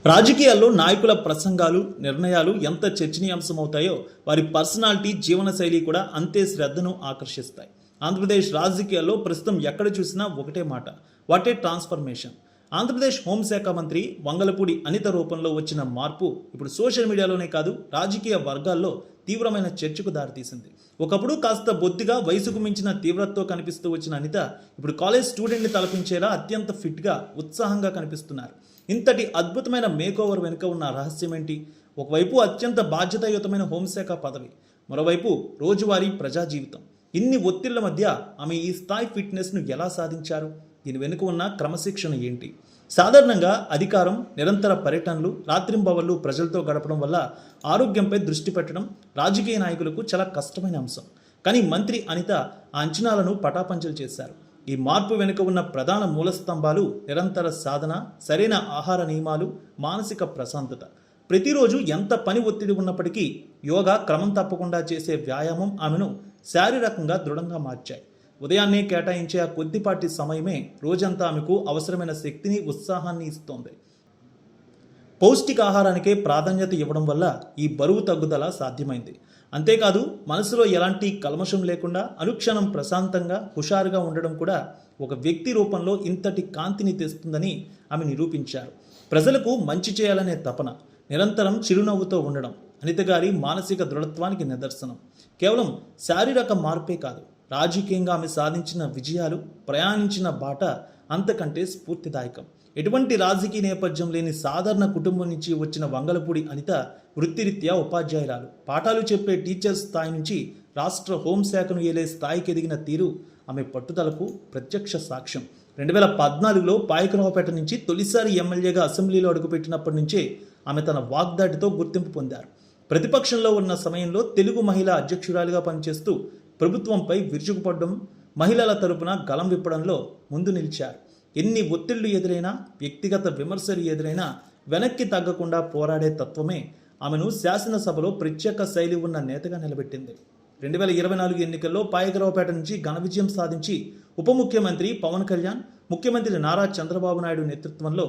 రాజకీయాల్లో నాయకుల ప్రసంగాలు, నిర్ణయాలు ఎంత చర్చనీయాంశమవుతాయో వారి పర్సనాలిటీ, జీవనశైలి కూడా అంతే శ్రద్ధను ఆకర్షిస్తాయి. ఆంధ్రప్రదేశ్ రాజకీయాల్లో ప్రస్తుతం ఎక్కడ చూసినా ఒకటే మాట, వాటే ట్రాన్స్ఫర్మేషన్. ఆంధ్రప్రదేశ్ హోంశాఖ మంత్రి వంగలపూడి అనిత రూపంలో వచ్చిన మార్పు ఇప్పుడు సోషల్ మీడియాలోనే కాదు, రాజకీయ వర్గాల్లో తీవ్రమైన చర్చకు దారితీసింది. ఒకప్పుడు కాస్త బొత్తిగా వయసుకు మించిన తీవ్రతతో కనిపిస్తూ వచ్చిన అనిత ఇప్పుడు కాలేజ్ స్టూడెంట్ని తలపించేలా అత్యంత ఫిట్గా, ఉత్సాహంగా కనిపిస్తున్నారు. ఇంతటి అద్భుతమైన మేకోవర్ వెనుక ఉన్న రహస్యం ఏంటి? ఒకవైపు అత్యంత బాధ్యతాయుతమైన హోంశాఖ పదవి, మరోవైపు రోజువారీ ప్రజా జీవితం. ఇన్ని ఒత్తిళ్ల మధ్య ఆమె ఈ స్థాయి ఫిట్నెస్ను ఎలా సాధించారు? దీని వెనుక ఉన్న క్రమశిక్షణ ఏంటి? సాధారణంగా అధికారం, నిరంతర పర్యటనలు, రాత్రింబవళ్లు ప్రజలతో గడపడం వల్ల ఆరోగ్యంపై దృష్టి పెట్టడం రాజకీయ నాయకులకు చాలా కష్టమైన అంశం. కానీ మంత్రి అనిత ఆ అంచనాలను పటాపంచలు చేశారు. ఈ మార్పు వెనుక ఉన్న ప్రధాన మూలస్తంభాలు నిరంతర సాధన, సరైన ఆహార నియమాలు, మానసిక ప్రశాంతత. ప్రతిరోజు ఎంత పని ఒత్తిడి ఉన్నప్పటికీ యోగా, క్రమం తప్పకుండా చేసే వ్యాయామం ఆమెను శారీరకంగా దృఢంగా మార్చాయి. ఉదయాన్నే కేటాయించే ఆ కొద్దిపాటి సమయమే రోజంతా ఆమెకు అవసరమైన శక్తిని, ఉత్సాహాన్ని ఇస్తోంది. పౌష్టికాహారానికే ప్రాధాన్యత ఇవ్వడం వల్ల ఈ బరువు తగ్గుదల సాధ్యమైంది. అంతేకాదు మనసులో ఎలాంటి కల్మషం లేకుండా అనుక్షణం ప్రశాంతంగా, హుషారుగా ఉండడం కూడా ఒక వ్యక్తి రూపంలో ఇంతటి కాంతిని తెస్తుందని ఆమె నిరూపించారు. ప్రజలకు మంచి చేయాలనే తపన, నిరంతరం చిరునవ్వుతో ఉండడం అనిత గారి మానసిక దృఢత్వానికి నిదర్శనం. కేవలం శారీరక మార్పే కాదు, రాజకీయంగా ఆమె సాధించిన విజయాలు, ప్రయాణించిన బాట అంతకంటే స్ఫూర్తిదాయకం. ఎటువంటి రాజకీయ నేపథ్యం లేని సాధారణ కుటుంబం నుంచి వచ్చిన వంగలపూడి అనిత వృత్తిరీత్యా ఉపాధ్యాయురాలు. పాఠాలు చెప్పే టీచర్ స్థాయి నుంచి రాష్ట్ర హోంశాఖను ఏలే స్థాయికి ఎదిగిన తీరు ఆమె పట్టుదలకు ప్రత్యక్ష సాక్ష్యం. 2014లో పాయకరావుపేట నుంచి తొలిసారి ఎమ్మెల్యేగా అసెంబ్లీలో అడుగుపెట్టినప్పటి నుంచే ఆమె తన వాగ్దాటితో గుర్తింపు పొందారు. ప్రతిపక్షంలో ఉన్న సమయంలో తెలుగు మహిళా అధ్యక్షురాలిగా పనిచేస్తూ ప్రభుత్వంపై విరుచుకుపడడం, మహిళల తరపున గలం విప్పడంలో ముందు నిలిచారు. ఎన్ని ఒత్తిళ్లు ఎదురైనా, వ్యక్తిగత విమర్శలు ఎదురైనా వెనక్కి తగ్గకుండా పోరాడే తత్వమే ఆమెను శాసనసభలో ప్రత్యేక శైలి ఉన్న నేతగా నిలబెట్టింది. 2024 ఎన్నికల్లో పాయకరావుపేట నుంచి ఘన విజయం సాధించి ఉప ముఖ్యమంత్రి పవన్ కళ్యాణ్, ముఖ్యమంత్రి నారా చంద్రబాబు నాయుడు నేతృత్వంలో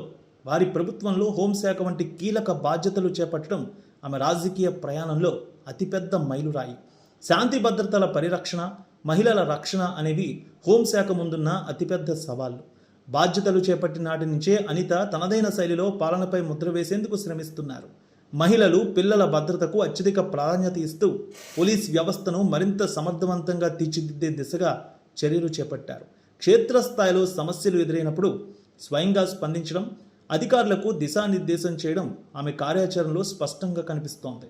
వారి ప్రభుత్వంలో హోంశాఖ వంటి కీలక బాధ్యతలు చేపట్టడం ఆమె రాజకీయ ప్రయాణంలో అతిపెద్ద మైలురాయి. శాంతి భద్రతల పరిరక్షణ, మహిళల రక్షణ అనేవి హోంశాఖ ముందున్న అతిపెద్ద సవాళ్లు. బాధ్యతలు చేపట్టిన నాటి నుంచే అనిత తనదైన శైలిలో పాలనపై ముద్ర వేసేందుకు శ్రమిస్తున్నారు. మహిళలు, పిల్లల భద్రతకు అత్యధిక ప్రాధాన్యత ఇస్తూ పోలీస్ వ్యవస్థను మరింత సమర్థవంతంగా తీర్చిదిద్దే దిశగా చర్యలు చేపట్టారు. క్షేత్రస్థాయిలో సమస్యలు ఎదురైనప్పుడు స్వయంగా స్పందించడం, అధికారులకు దిశానిర్దేశం చేయడం ఆమె కార్యాచరణలో స్పష్టంగా కనిపిస్తోంది.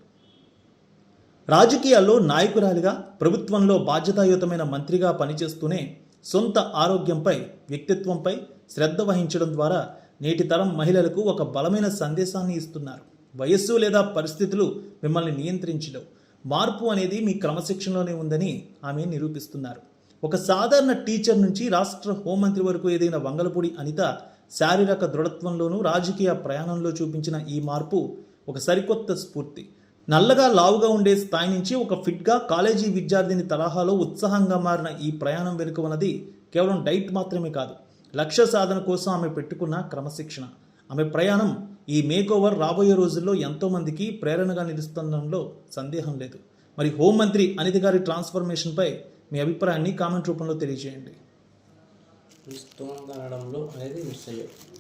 రాజకీయాల్లో నాయకురాలిగా, ప్రభుత్వంలో బాధ్యతాయుతమైన మంత్రిగా పనిచేస్తూనే సొంత ఆరోగ్యంపై, వ్యక్తిత్వంపై శ్రద్ధ వహించడం ద్వారా నేటి తరం మహిళలకు ఒక బలమైన సందేశాన్ని ఇస్తున్నారు. వయస్సు లేదా పరిస్థితులు మిమ్మల్ని నియంత్రించలేవు, మార్పు అనేది మీ క్రమశిక్షణలోనే ఉందని ఆమె నిరూపిస్తున్నారు. ఒక సాధారణ టీచర్ నుంచి రాష్ట్ర హోంమంత్రి వరకు ఎదిగిన వంగలపూడి అనిత శారీరక దృఢత్వంలోనూ, రాజకీయ ప్రయాణంలో చూపించిన ఈ మార్పు ఒక సరికొత్త స్ఫూర్తి. నల్లగా, లావుగా ఉండే స్థాయి నుంచి ఒక ఫిట్గా కాలేజీ విద్యార్థిని తరహాలో ఉత్సాహంగా మారిన ఈ ప్రయాణం వెనుక ఉన్నది కేవలం డైట్ మాత్రమే కాదు, లక్ష్య సాధన కోసం ఆమె పెట్టుకున్న క్రమశిక్షణ. ఆమె ప్రయాణం, ఈ మేకోవర్ రాబోయే రోజుల్లో ఎంతోమందికి ప్రేరణగా నిలుస్తుండడంలో సందేహం లేదు. మరి హోంమంత్రి అనిత గారి ట్రాన్స్ఫర్మేషన్పై మీ అభిప్రాయాన్ని కామెంట్ రూపంలో తెలియజేయండి.